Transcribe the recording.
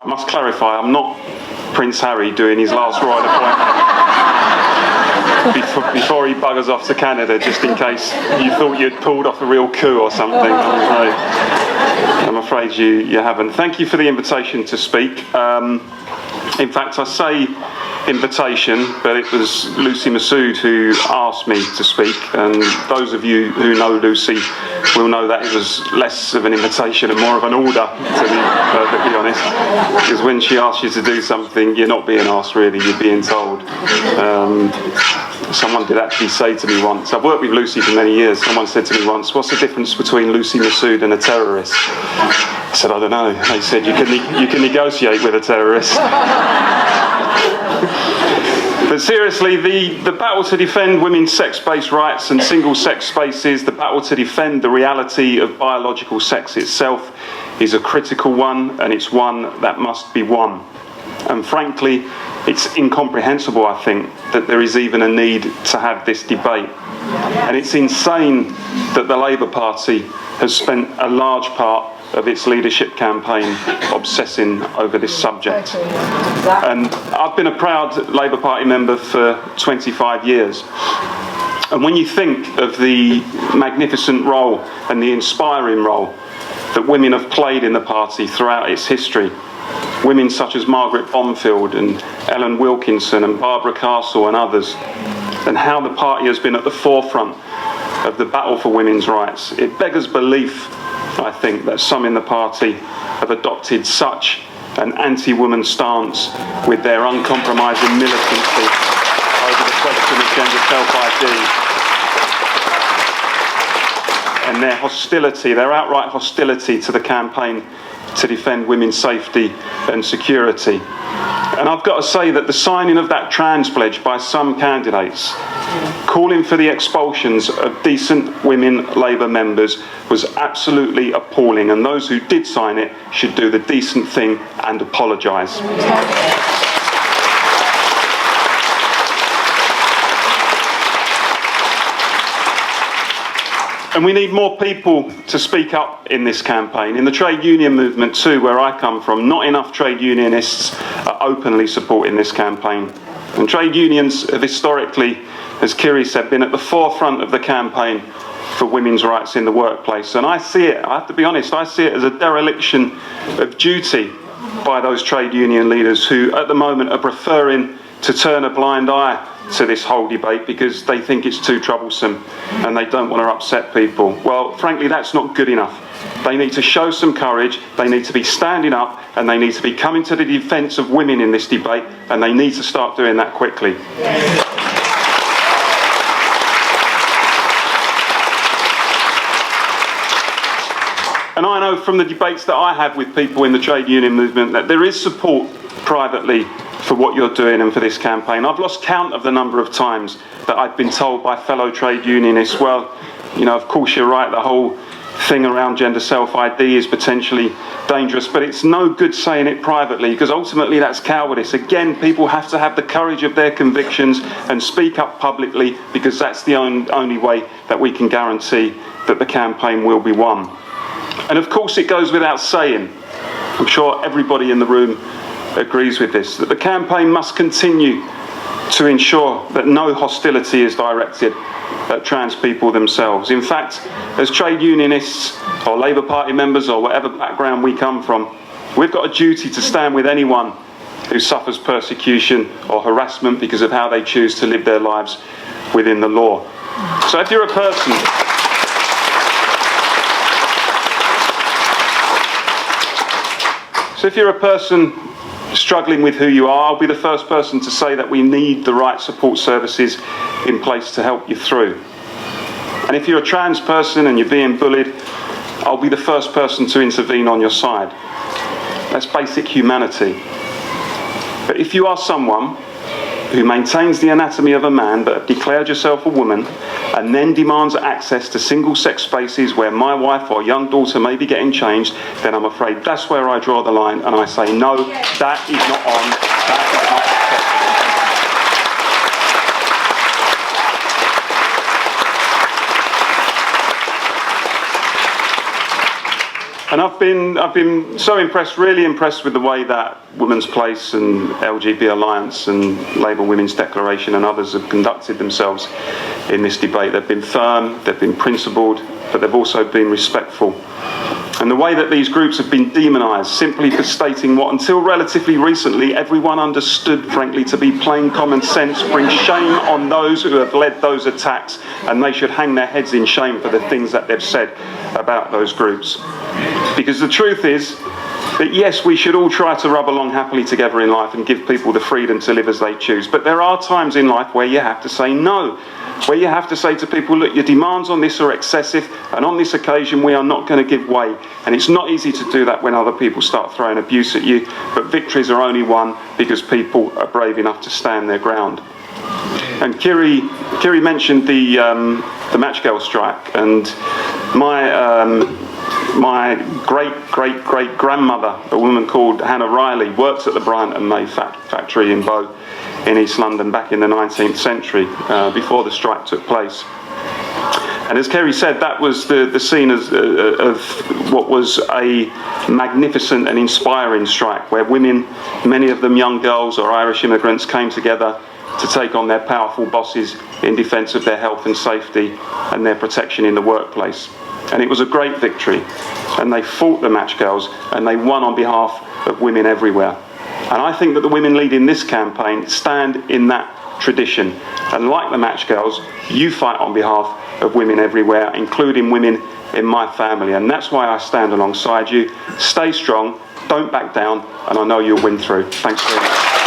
I must clarify, I'm not Prince Harry doing his last ride appointment before he buggers off to Canada, just in case you thought you'd pulled off a real coup or something. I'm afraid you haven't. Thank you for the invitation to speak. In fact, I say invitation, but it was Lucy Masood who asked me to speak, and those of you who know Lucy will know that it was less of an invitation and more of an order, to be perfectly honest, because when she asks you to do something, you're not being asked really, you're being told. Someone did actually say to me once, I've worked with Lucy for many years, someone said to me once, what's the difference between Lucy Masood and a terrorist? I said, I don't know. They said, you can negotiate with a terrorist. But seriously, the battle to defend women's sex-based rights and single-sex spaces, the battle to defend the reality of biological sex itself is a critical one, and it's one that must be won. And frankly, it's incomprehensible, I think, that there is even a need to have this debate. And it's insane that the Labour Party has spent a large part of its leadership campaign obsessing over this subject. And I've been a proud Labour Party member for 25 years. And when you think of the magnificent role and the inspiring role that women have played in the party throughout its history, women such as Margaret Bomfield and Ellen Wilkinson and Barbara Castle and others, and how the party has been at the forefront of the battle for women's rights, it beggars belief, I think, that some in the party have adopted such an anti-woman stance with their uncompromising militancy over the question of gender self-ID and their hostility, their outright hostility to the campaign to defend women's safety and security. And I've got to say that the signing of that trans pledge by some candidates calling for the expulsions of decent women Labour members was absolutely appalling, and those who did sign it should do the decent thing and apologise. And we need more people to speak up in this campaign. In the trade union movement too, where I come from, not enough trade unionists are openly supporting this campaign. And trade unions have historically, as Kiri said, been at the forefront of the campaign for women's rights in the workplace. And I see it, I have to be honest, I see it as a dereliction of duty by those trade union leaders who at the moment are preferring to turn a blind eye to this whole debate because they think it's too troublesome and they don't want to upset people. Well, frankly, that's not good enough. They need to show some courage, they need to be standing up, and they need to be coming to the defence of women in this debate, and they need to start doing that quickly. And I know from the debates that I have with people in the trade union movement that there is support privately for what you're doing and for this campaign. I've lost count of the number of times that I've been told by fellow trade unionists, well, you know, of course you're right, the whole thing around gender self-ID is potentially dangerous, but it's no good saying it privately because ultimately that's cowardice. Again, people have to have the courage of their convictions and speak up publicly because that's the only way that we can guarantee that the campaign will be won. And of course it goes without saying, I'm sure everybody in the room agrees with this, that the campaign must continue to ensure that no hostility is directed at trans people themselves. In fact, as trade unionists or Labour Party members or whatever background we come from, we've got a duty to stand with anyone who suffers persecution or harassment because of how they choose to live their lives within the law. So if you're a person struggling with who you are, I'll be the first person to say that we need the right support services in place to help you through. And if you're a trans person and you're being bullied, I'll be the first person to intervene on your side. That's basic humanity. But if you are someone who maintains the anatomy of a man but have declared yourself a woman and then demands access to single-sex spaces where my wife or young daughter may be getting changed, then I'm afraid that's where I draw the line and I say no, that is not on, that is not acceptable. And I've been so impressed, really impressed with the way that Women's Place and LGB Alliance and Labour Women's Declaration and others have conducted themselves in this debate. They've been firm, they've been principled, but they've also been respectful. And the way that these groups have been demonised simply for stating what, until relatively recently, everyone understood, frankly, to be plain common sense, brings shame on those who have led those attacks, and they should hang their heads in shame for the things that they've said about those groups. Because the truth is that, yes, we should all try to rub along happily together in life and give people the freedom to live as they choose. But there are times in life where you have to say no, where you have to say to people, look, your demands on this are excessive, and on this occasion we are not going to give way. And it's not easy to do that when other people start throwing abuse at you, but victories are only won because people are brave enough to stand their ground. And Kiri mentioned the Match Girl strike, and my great-great-great-grandmother, a woman called Hannah Riley, worked at the Bryant and May factory in Bow in East London back in the 19th century, before the strike took place. And as Kerry said, that was the scene of what was a magnificent and inspiring strike, where women, many of them young girls or Irish immigrants, came together to take on their powerful bosses in defence of their health and safety and their protection in the workplace. And it was a great victory. And they fought the Match Girls, and they won on behalf of women everywhere. And I think that the women leading this campaign stand in that tradition. And like the Match Girls, you fight on behalf of women everywhere, including women in my family. And that's why I stand alongside you. Stay strong, don't back down, and I know you'll win through. Thanks very much.